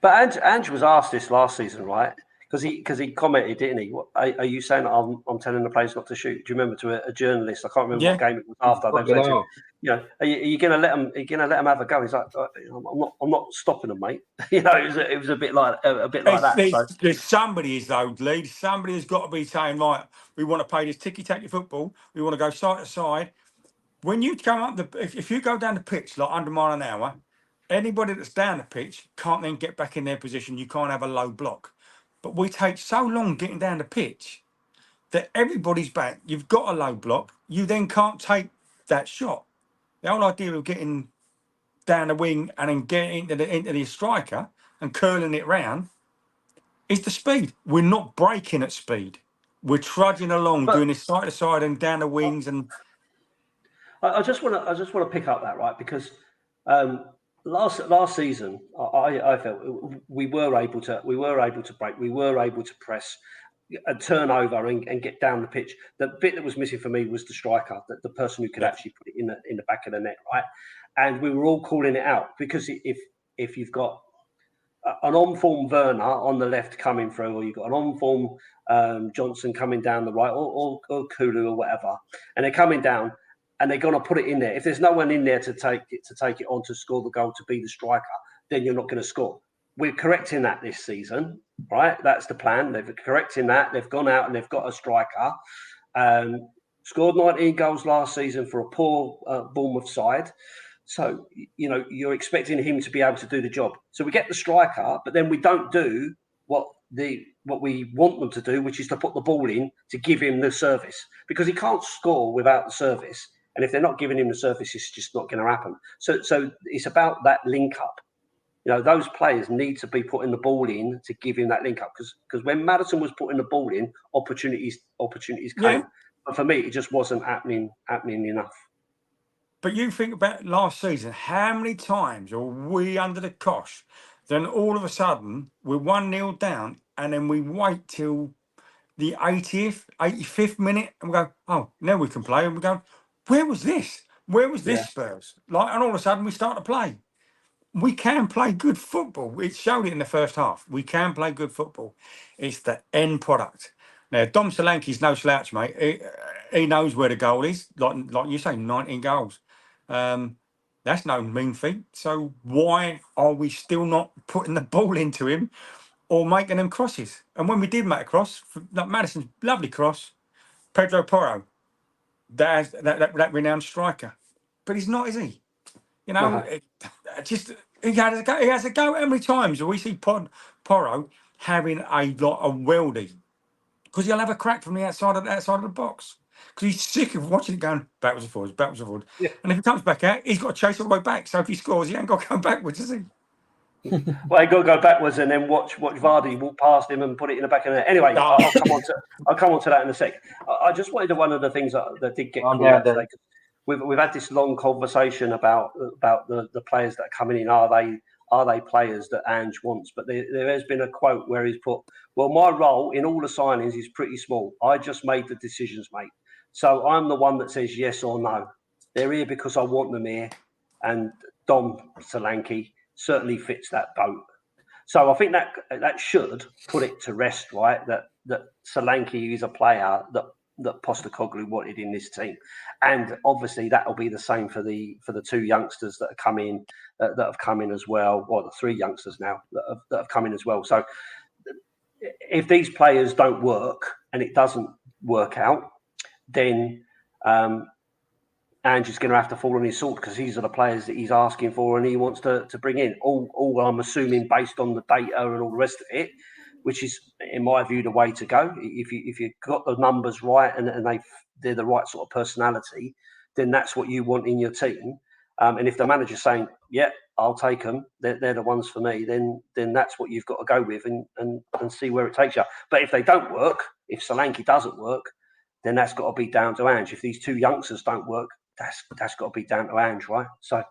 But Ange was asked this last season, right? Because he commented, didn't he? Are you saying that I'm telling the players not to shoot? Do you remember to a journalist? I can't remember what game it was after. They said to him, you know, are you going to let them? Are you going to let them have a go? He's like, I'm not stopping them, mate. You know, it was a bit like that. There's somebody, though, Lee. Somebody has got to be saying, right, we want to play this ticky-tacky football. We want to go side to side. When you come up if you go down the pitch like 100 mile an hour, anybody that's down the pitch can't then get back in their position. You can't have a low block. But we take so long getting down the pitch that everybody's back. You've got a low block. You then can't take that shot. The whole idea of getting down the wing and then getting into the striker and curling it round is the speed. We're not breaking at speed. We're trudging along, doing this side to side and down the wings. And I just want to pick up that, right, because last season I felt we were able to break, we were able to press, and turn over and get down the pitch. The bit that was missing for me was the striker, the person who could actually put it in the back of the net, right? And we were all calling it out, because if you've got an on-form Werner on the left coming through, or you've got an on-form Johnson coming down the right, or Kulu or whatever, and they're coming down and they're going to put it in there. If there's no one in there to take it on to score the goal, to be the striker, then you're not going to score. We're correcting that this season, right? That's the plan. They're correcting that. They've gone out and they've got a striker. Scored 19 goals last season for a poor Bournemouth side. So, you know, you're expecting him to be able to do the job. So we get the striker, but then we don't do what we want them to do, which is to put the ball in to give him the service, because he can't score without the service. And if they're not giving him the service, it's just not going to happen. So it's about that link up. You know, those players need to be putting the ball in to give him that link up, because when Maddison was putting the ball in, opportunities came. Yeah. But for me, it just wasn't happening enough. But you think about last season, how many times are we under the cosh? Then all of a sudden, we're 1-0 down, and then we wait till the 80th, 85th minute, and we go, oh, now we can play. And we go, where was this? Where was this, Spurs? Like, and all of a sudden, we start to play. We can play good football. It showed it in the first half. We can play good football. It's the end product. Now, Dom Solanke's no slouch, mate. He knows where the goal is. Like you say, 19 goals. That's no mean feat. So why are we still not putting the ball into him or making them crosses? And when we did make a cross, like Maddison's lovely cross, Pedro Porro, that renowned striker. But he's not, is he? You know, he has a go. How many times do we see Porro having a weldy? Because he'll have a crack from the outside of the box. Because he's sick of watching it going backwards and forwards. Yeah. And if he comes back out, he's got to chase all the way back. So if he scores, he ain't got to go backwards, is he? Well, he got to go backwards and then watch Vardy walk past him and put it in the back of the net. Anyway, I'll come on to that in a sec. I just wanted to, one of the things that did get called out today. We've had this long conversation about the players that are coming in. Are they players that Ange wants? But there has been a quote where he's put, well, my role in all the signings is pretty small. I just made the decisions, mate. So I'm the one that says yes or no. They're here because I want them here. And Dom Solanke certainly fits that boat. So I think that should put it to rest, right? That Solanke is a player that Postecoglou wanted in this team, and obviously that will be the same for the two youngsters that have come in as well, or the three youngsters now that have come in as well. So if these players don't work and it doesn't work out, then Ange's going to have to fall on his sword because these are the players that he's asking for and he wants to bring in. All I'm assuming based on the data and all the rest of it, which is, in my view, the way to go. If you've got the numbers right and they're the right sort of personality, then that's what you want in your team. And if the manager's saying, "Yeah, I'll take them," they're the ones for me, then that's what you've got to go with and see where it takes you. But if they don't work, if Solanke doesn't work, then that's got to be down to Ange. If these two youngsters don't work, that's got to be down to Ange, right? So,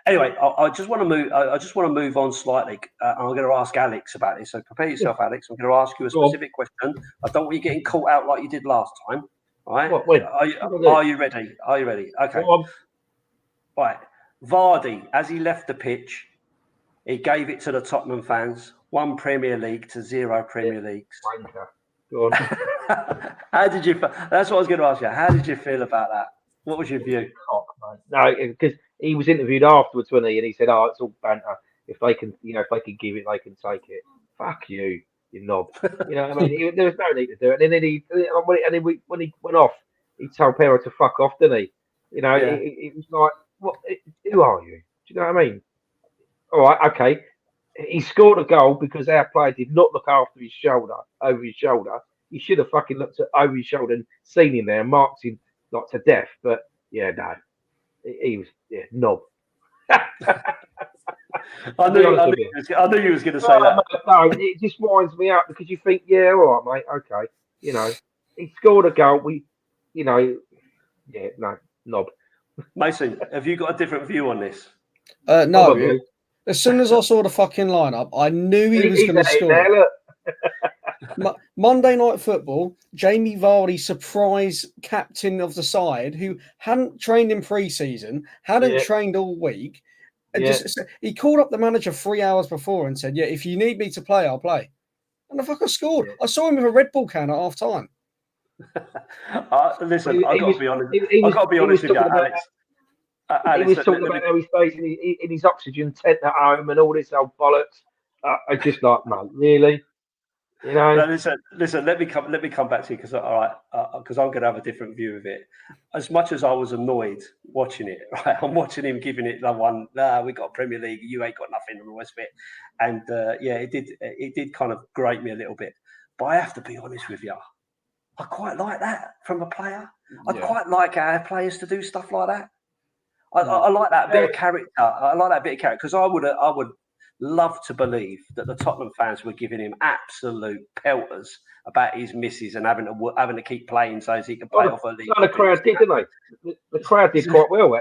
anyway, I just want to move. I just want to move on slightly. I'm going to ask Alex about this. So prepare yourself, Alex. I'm going to ask you a specific question. I don't want you getting caught out like you did last time. All right? What? When? Are you ready? Are you ready? Okay. Right. Vardy, as he left the pitch, he gave it to the Tottenham fans. 1 Premier League to 0 Premier Leagues. Go on. How did you? That's what I was going to ask you. How did you feel about that? What was your view? No, because he was interviewed afterwards, wasn't he? And he said, "Oh, it's all banter. If they can, if they can give it, they can take it." Fuck you, you knob. You know what I mean? There was no need to do it. And then when he went off, he told Pero to fuck off, didn't he? You know, Yeah. it was like, what? Who are you? Do you know what I mean? All right, okay. He scored a goal because our player did not look after his shoulder, over his shoulder. He should have fucking looked over his shoulder and seen him there and marked him like to death. But yeah, no, he was knob. I knew you was going to say that. No, it just winds me up because you think, yeah, all right, mate, okay. You know, he scored a goal. Knob. Mason, have you got a different view on this? No. Probably. As soon as I saw the fucking lineup, I knew he was going to score. Monday Night Football, Jamie Vardy, surprise captain of the side, who hadn't trained in pre-season, hadn't trained all week. He called up the manager 3 hours before and said, "Yeah, if you need me to play, I'll play." And the fucker scored. I saw him with a Red Bull can at half time. Listen, I've got to be honest. I've got to be honest with you, Alex. He was talking about how he stays in his oxygen tent at home and all this old bollocks. I just like, mate, really? You know. No, listen. Let me come back to you because because I'm going to have a different view of it. As much as I was annoyed watching it, right? I'm watching him giving it the one. We got Premier League. You ain't got nothing, and the rest of it. And it did kind of grate me a little bit. But I have to be honest with you. I quite like that from a player. I quite like our players to do stuff like that. I like that bit of character. I like that bit of character because I would love to believe that the Tottenham fans were giving him absolute pelters about his misses and having to keep playing so he could play off a league. The crowd did, didn't they? The crowd did quite well.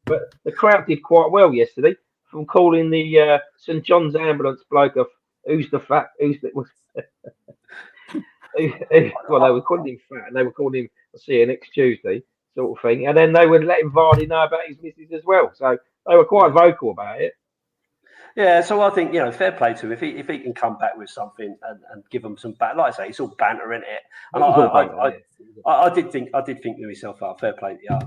But the crowd did quite well yesterday. From calling the St John's ambulance bloke of who's the fat, well, they were calling him fat and they were calling him, I'll see you next Tuesday, sort of thing. And then they would let Vardy know about his misses as well. So they were quite vocal about it. Yeah, so I think, fair play to him. If he can come back with something and give them some back, like I say, it's all banter, isn't it? And I did think to myself, fair play to you.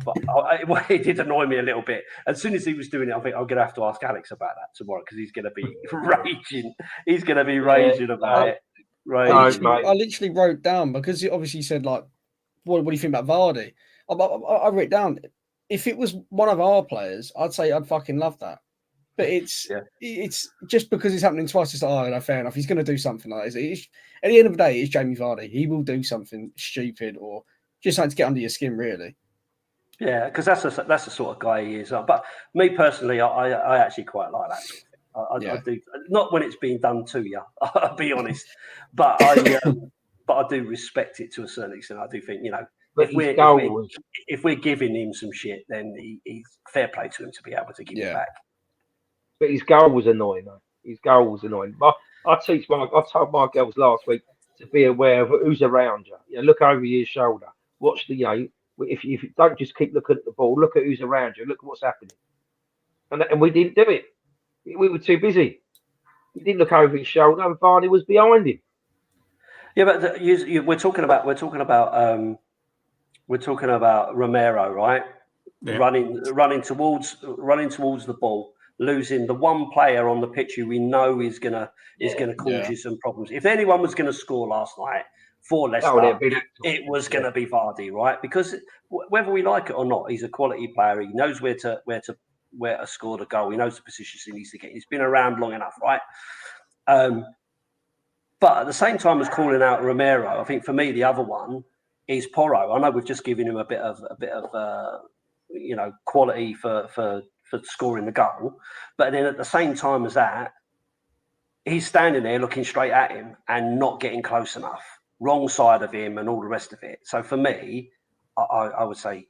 But it did annoy me a little bit. As soon as he was doing it, I think I'm going to have to ask Alex about that tomorrow because he's going to be raging. He's going to be raging about it. Right. I literally wrote down because you obviously said like, what do you think about Vardy? I wrote down if it was one of our players, I'd say I'd fucking love that. But it's just because it's happening twice. It's like, fair enough. He's going to do something like this. At the end of the day, it's Jamie Vardy. He will do something stupid or just something to get under your skin, really. Yeah, because that's the sort of guy he is. But me personally, I actually quite like that. I do, not when it's being done to you. I'll be honest, but I do respect it to a certain extent. I do think if we're giving him some shit, then he's fair play to him to be able to give it back. But his goal was annoying, though. His goal was annoying. But I told my girls last week to be aware of who's around you. Look over your shoulder. Watch if you don't just keep looking at the ball, look at who's around you, look at what's happening. And we didn't do it. We were too busy. He didn't look over his shoulder, and Varney was behind him. Yeah, but we're talking about Romero, right? Yeah. Running towards the ball, losing the one player on the pitch who we know is gonna cause you some problems. If anyone was gonna score last night for Leicester, it was gonna be Vardy, right? Because whether we like it or not, he's a quality player. He knows where to score the goal. He knows the positions he needs to get. He's been around long enough, right? But at the same time as calling out Romero, I think for me the other one is Porro. I know we've just given him a bit of quality for scoring the goal, but then at the same time as that, he's standing there looking straight at him and not getting close enough, wrong side of him, and all the rest of it. So for me, I would say,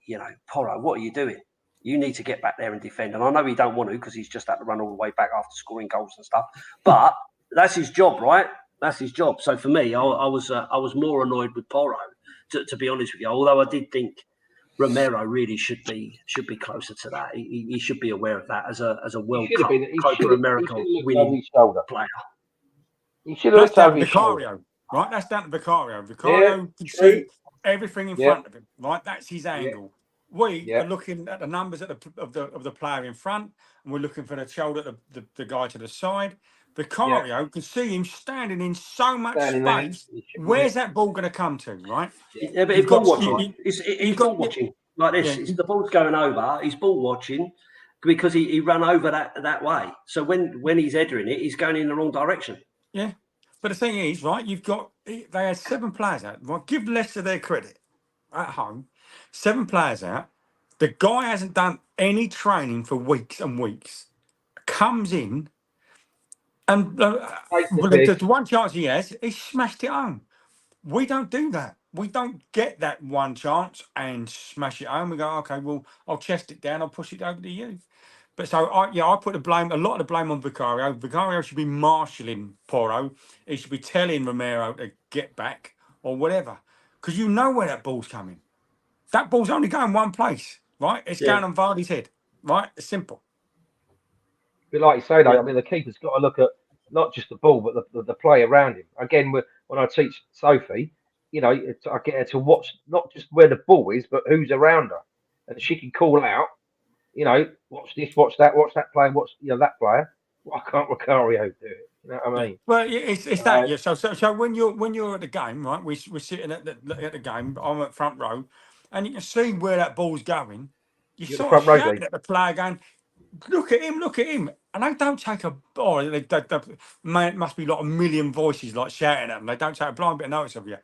Porro, what are you doing? You need to get back there and defend. And I know he don't want to because he's just had to run all the way back after scoring goals and stuff. But that's his job, right? That's his job. So for me, I was more annoyed with Porro, to be honest with you. Although I did think Romero really should be closer to that. He should be aware of that as a World Cup Copa America winning player. He should have looked over his Vicario, shoulder. right? That's down to Vicario. Vicario can see everything in front of him, right? That's his angle. We are looking at the numbers of the player in front, and we're looking for the shoulder, the guy to the side. Vicario can see him standing in so much space. Where's that ball going to come to, right? Yeah, but he's ball watching. He's ball watching like this. The ball's going over. He's ball watching because he ran over that way. So when he's headering it, he's going in the wrong direction. Yeah, but the thing is, right? They had 7 players out. Right, give Leicester their credit at home. 7 players out. The guy hasn't done any training for weeks and weeks. Comes in. And the one chance he has, he smashed it home. We don't do that. We don't get that one chance and smash it home. We go, okay, well, I'll chest it down. I'll push it over to you. But so, I put a lot of the blame on Vicario. Vicario should be marshalling Porro. He should be telling Romero to get back or whatever. Because you know where that ball's coming. That ball's only going one place, right? It's going on Vardy's head, right? It's simple. But like you say, though, I mean, the keeper's got to look at not just the ball, but the play around him. Again, when I teach Sophie, I get her to watch not just where the ball is, but who's around her, and she can call out, watch this, watch that player, watch that player. Why can't Vicario do it? You know what I mean? Well, it's that. Yeah. So when you're at the game, right? We're sitting at the game. I'm at front row, and you can see where that ball's going. You're sort of shouting at the player, going, look at him. And they don't take it must be like a million voices like shouting at them. They don't take a blind bit of notice of you.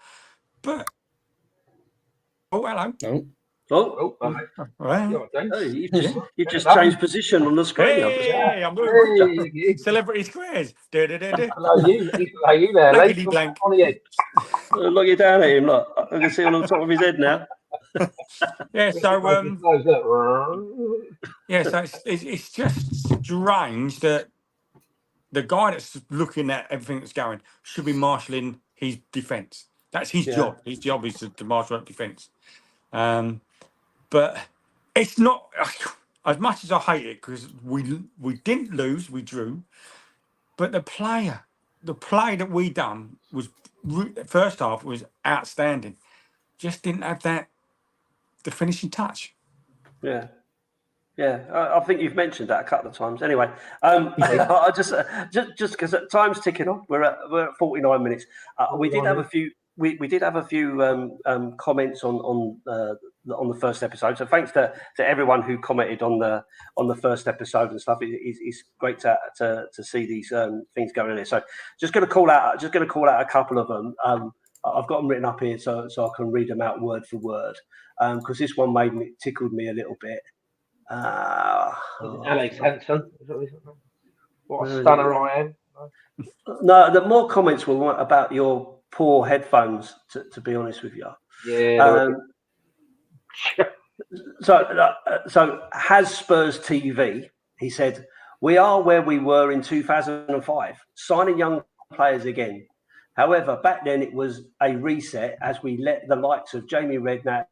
But hello. You've just changed position on the screen. Hey, I'm moving. Celebrity squares. Hello, you there, Lee. Look you down at him. Look, I can see on the top of his head now. Yeah, so it's just strange that the guy that's looking at everything that's going should be marshalling his defence. That's his job. His job is to marshal up defence. But it's not as much as I hate it because we didn't lose, we drew. But the play that we done was first half was outstanding. Just didn't have the finishing touch. Yeah. I think you've mentioned that a couple of times. Anyway, I just because time's ticking off. We're at 49 minutes. We did have a few. We did have a few comments on the first episode. So thanks to everyone who commented on the first episode and stuff. It's great to see these things going in there. So just going to call out a couple of them. I've got them written up here so I can read them out word for word because this one tickled me a little bit. Alex Hansen. What a stunner I am. No, the more comments were about your poor headphones, to be honest with you. Yeah. So has Spurs TV, he said, we are where we were in 2005, signing young players again. However, back then it was a reset as we let the likes of Jamie Redknapp,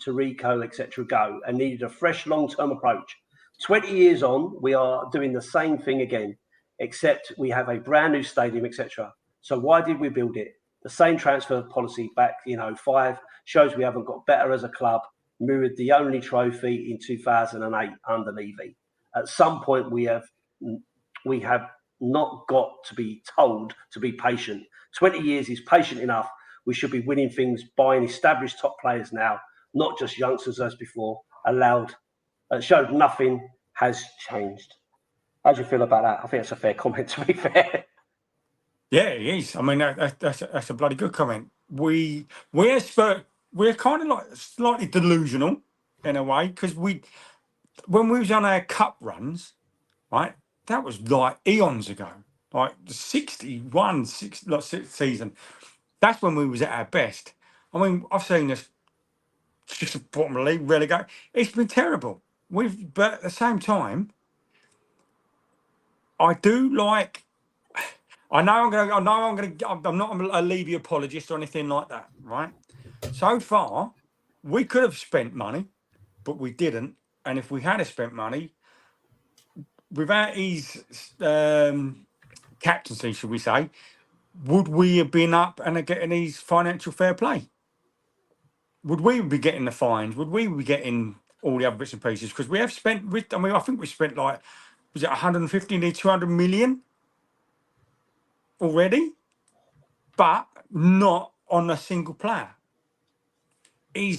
Tarico, etc. go and needed a fresh long-term approach. 20 years on, we are doing the same thing again, except we have a brand new stadium, etc. So why did we build it? The same transfer policy back in 05 shows we haven't got better as a club, mirrored the only trophy in 2008 under Levy. At some point, we have not got to be told to be patient. 20 years is patient enough. We should be winning things, buying established top players now, not just youngsters as before. Showed nothing has changed. How do you feel about that? I think that's a fair comment, to be fair. Yeah, it is. I mean, that's a bloody good comment. We're kind of like slightly delusional in a way, because when we was on our cup runs, right, that was like eons ago, like the 61 season. That's when we was at our best. I mean, I've seen this just a bottom of the league relegate. It's been terrible. But at the same time, I do like. I'm not a Levy apologist or anything like that, right? So far, we could have spent money, but we didn't. And if we had spent money, without his captaincy, should we say, would we have been up and getting his financial fair play? Would we be getting the fines? Would we be getting all the other bits and pieces? Because we have spent, I think we spent like, was it 150 to 200 million already? But not on a single player. You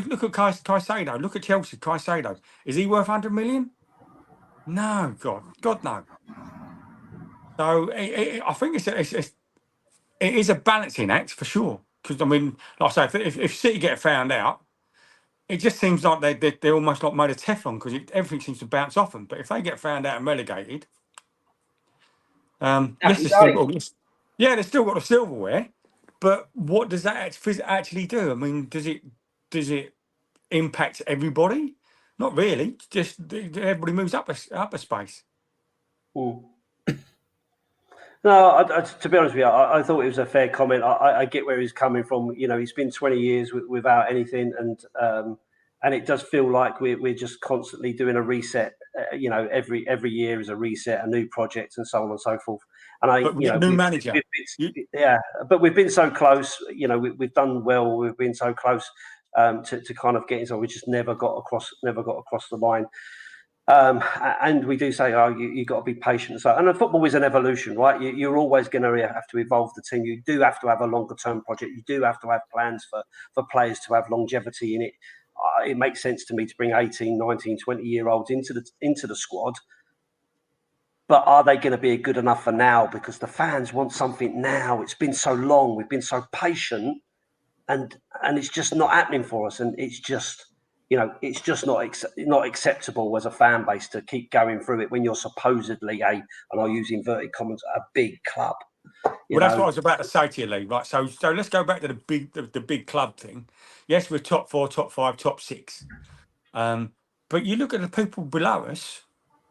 look at Caicedo. Look at Chelsea. Caicedo, is he worth 100 million? No, God no. So I think it is a balancing act for sure. Because I mean, like I say, if City get found out, it just seems like they're almost like made of Teflon, because everything seems to bounce off them. But if they get found out and relegated, yes, they've still got the silverware. But what does that actually do? I mean, does it impact everybody? Not really. Just everybody moves up a space. No, to be honest with you, I thought it was a fair comment. I get where he's coming from. It's been 20 years without anything, and it does feel like we're just constantly doing a reset. Every year is a reset, a new project, and so on and so forth. And new manager. But we've been so close. We've done well. We've been so close to kind of getting so we just never got across the line. And we do say, you got to be patient. So, and football is an evolution, right? You're always going to have to evolve the team. You do have to have a longer term project. You do have to have plans for players to have longevity in it. It makes sense to me to bring 18, 19, 20-year-olds into the squad. But are they going to be good enough for now? Because the fans want something now. It's been so long. We've been so patient, and it's just not happening for us. And it's just, it's just not acceptable as a fan base to keep going through it when you're supposedly and I'll use inverted commas, a big club. That's what I was about to say to you, Lee. Right, so let's go back to the big club thing. Yes, we're top 4, top 5, top 6. But you look at the people below us.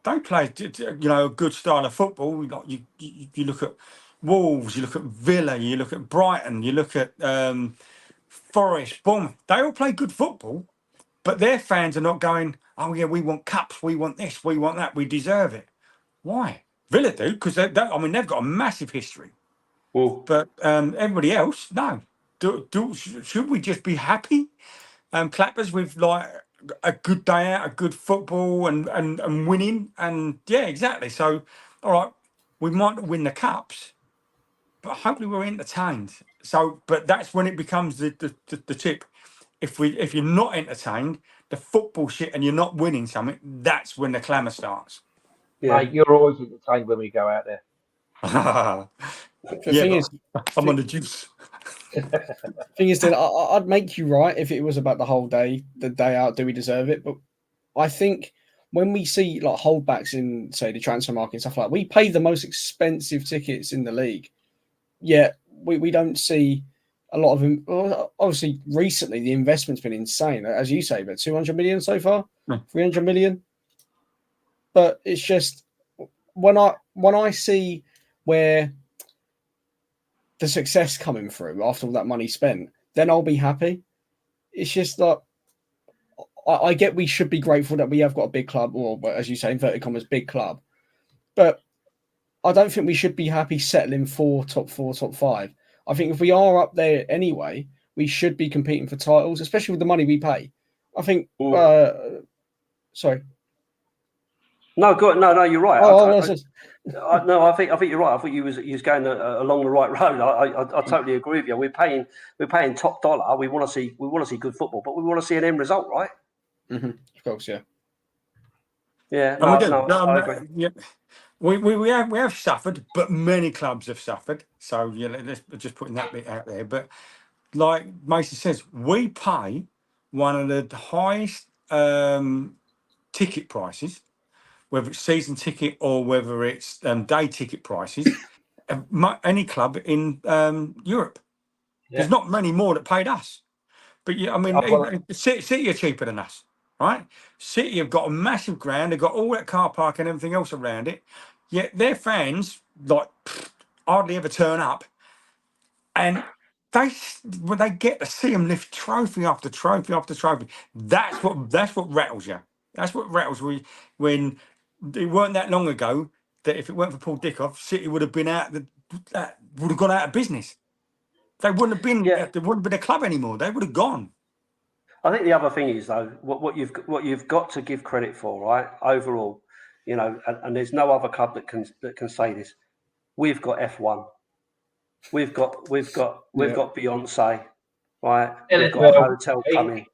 They play, a good style of football. You look at Wolves, you look at Villa, you look at Brighton, you look at Forest, Bournemouth. They all play good football, but their fans are not going, oh yeah, we want cups, we want this, we want that, we deserve it. Why? Villa do, because they've got a massive history. Well, but everybody else, no. Should we just be happy, clappers, with like a good day out, a good football, and winning? And yeah, exactly. So, all right, we might not win the cups, but hopefully we're entertained. So, but that's when it becomes the tip. If you're not entertained, the football shit, and you're not winning something, that's when the clamour starts. Yeah, mate, you're always entertained when we go out there. I'm on the juice. Thing is, then I'd make you right if it was about the day out. Do we deserve it? But I think when we see like holdbacks in, say, the transfer market and stuff like that, we pay the most expensive tickets in the league. Yet we don't see a lot of them. Obviously, recently the investment's been insane, as you say, but 200 million so far, 300 million. But it's just when I see where the success coming through after all that money spent, then I'll be happy. It's just like I get we should be grateful that we have got a big club, or as you say, inverted commas, big club. But I don't think we should be happy settling for top 4, top 5. I think if we are up there anyway, we should be competing for titles, especially with the money we pay. I think. Sorry. No, good. No, you're right. No, I think you're right. I think you was going along the right road. I totally agree with you. We're paying top dollar. We want to see good football, but we want to see an end result, right? Mm-hmm. Of course, yeah. Yeah, And we do. I agree. Yeah. We have suffered, but many clubs have suffered. So let's just putting that bit out there. But like Mason says, we pay one of the highest ticket prices, whether it's season ticket or whether it's day ticket prices, any club in Europe. Yeah. There's not many more that paid us. But yeah, I mean, City are cheaper than us, right? City have got a massive ground. They've got all that car park and everything else around it. Yet their fans hardly ever turn up, and when they get to see them lift trophy after trophy after trophy, that's what rattles you. That's what rattles me. When it weren't that long ago that if it weren't for Paul Dickoff, City would have been would have gone out of business. They wouldn't have been. Yeah. They wouldn't have been a club anymore. They would have gone. I think the other thing is though, what you've got to give credit for, right? Overall, and there's no other club that can say this. We've got F1. We've got Beyonce, right? We've got a hotel coming,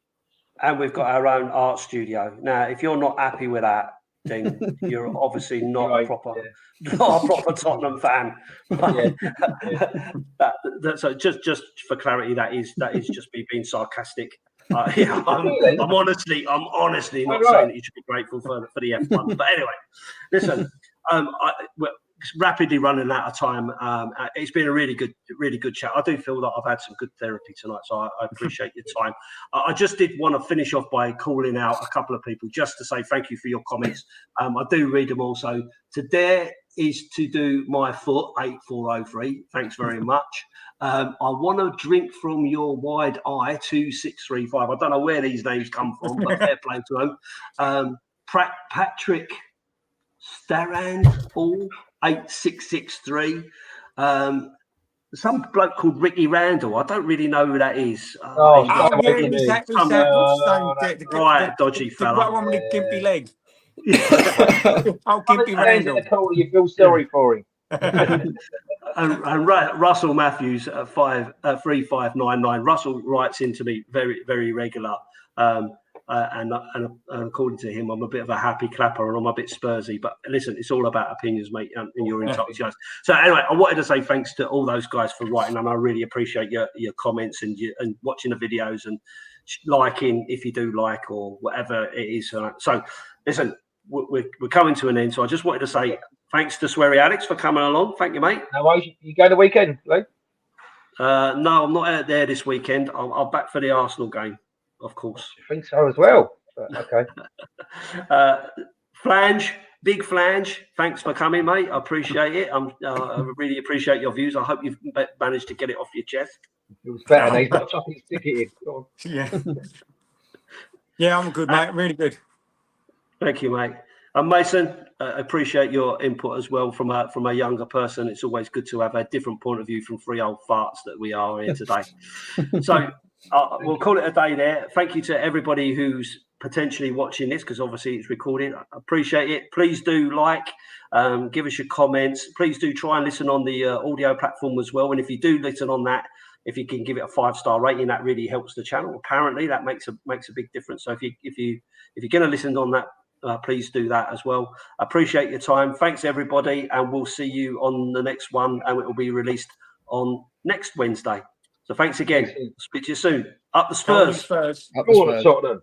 and we've got our own art studio. Now, if you're not happy with that, then you're obviously not a proper Tottenham fan. Right? So just for clarity, that is just me being sarcastic. I'm honestly not saying that you should be grateful for the F1. But anyway, listen, we're rapidly running out of time. It's been a really good chat. I do feel that I've had some good therapy tonight, so I appreciate your time. I just did want to finish off by calling out a couple of people just to say thank you for your comments. I do read them also. To dare is to do my foot 8403. Thanks very much. I want to drink from your wide eye 2635. I don't know where these names come from, but fair play to them. Patrick Starand all 8663. Some bloke called Ricky Randall. I don't really know who that is. Right, dodgy fella. The one with the gimpy leg. Gimpy Randall. You feel sorry for him. and Russell Matthews at 3599. Russell writes into me very, very regular. And according to him, I'm a bit of a happy clapper and I'm a bit Spursy. But listen, it's all about opinions, mate, and you're in touch with us. So anyway, I wanted to say thanks to all those guys for writing, and I really appreciate your comments and watching the videos and liking if you do like or whatever it is. So listen, we're coming to an end. So I just wanted to say thanks to Sweary Alex for coming along. Thank you, mate. No worries. You go the weekend, Luke? No, I'm not out there this weekend. I'm back for the Arsenal game. Of course. I think so as well. But, okay. Big Flange. Thanks for coming, mate. I appreciate it. I really appreciate your views. I hope you've managed to get it off your chest. It was better. He's not chucking his ticket in. Yeah, I'm good, mate. Really good. Thank you, mate. And Mason, I appreciate your input as well from a younger person. It's always good to have a different point of view from three old farts that we are here today. So. We'll call it a day there. Thank you to everybody who's potentially watching this, because obviously it's recorded. I appreciate it. Please do give us your comments. Please do try and listen on the audio platform as well. And if you do listen on that, if you can give it a 5-star rating, that really helps the channel. Apparently, that makes a big difference. So if you're going to listen on that, please do that as well. I appreciate your time. Thanks everybody, and we'll see you on the next one, and it will be released on next Wednesday. So thanks again. Speak to you soon. Up the Spurs. Up the Spurs.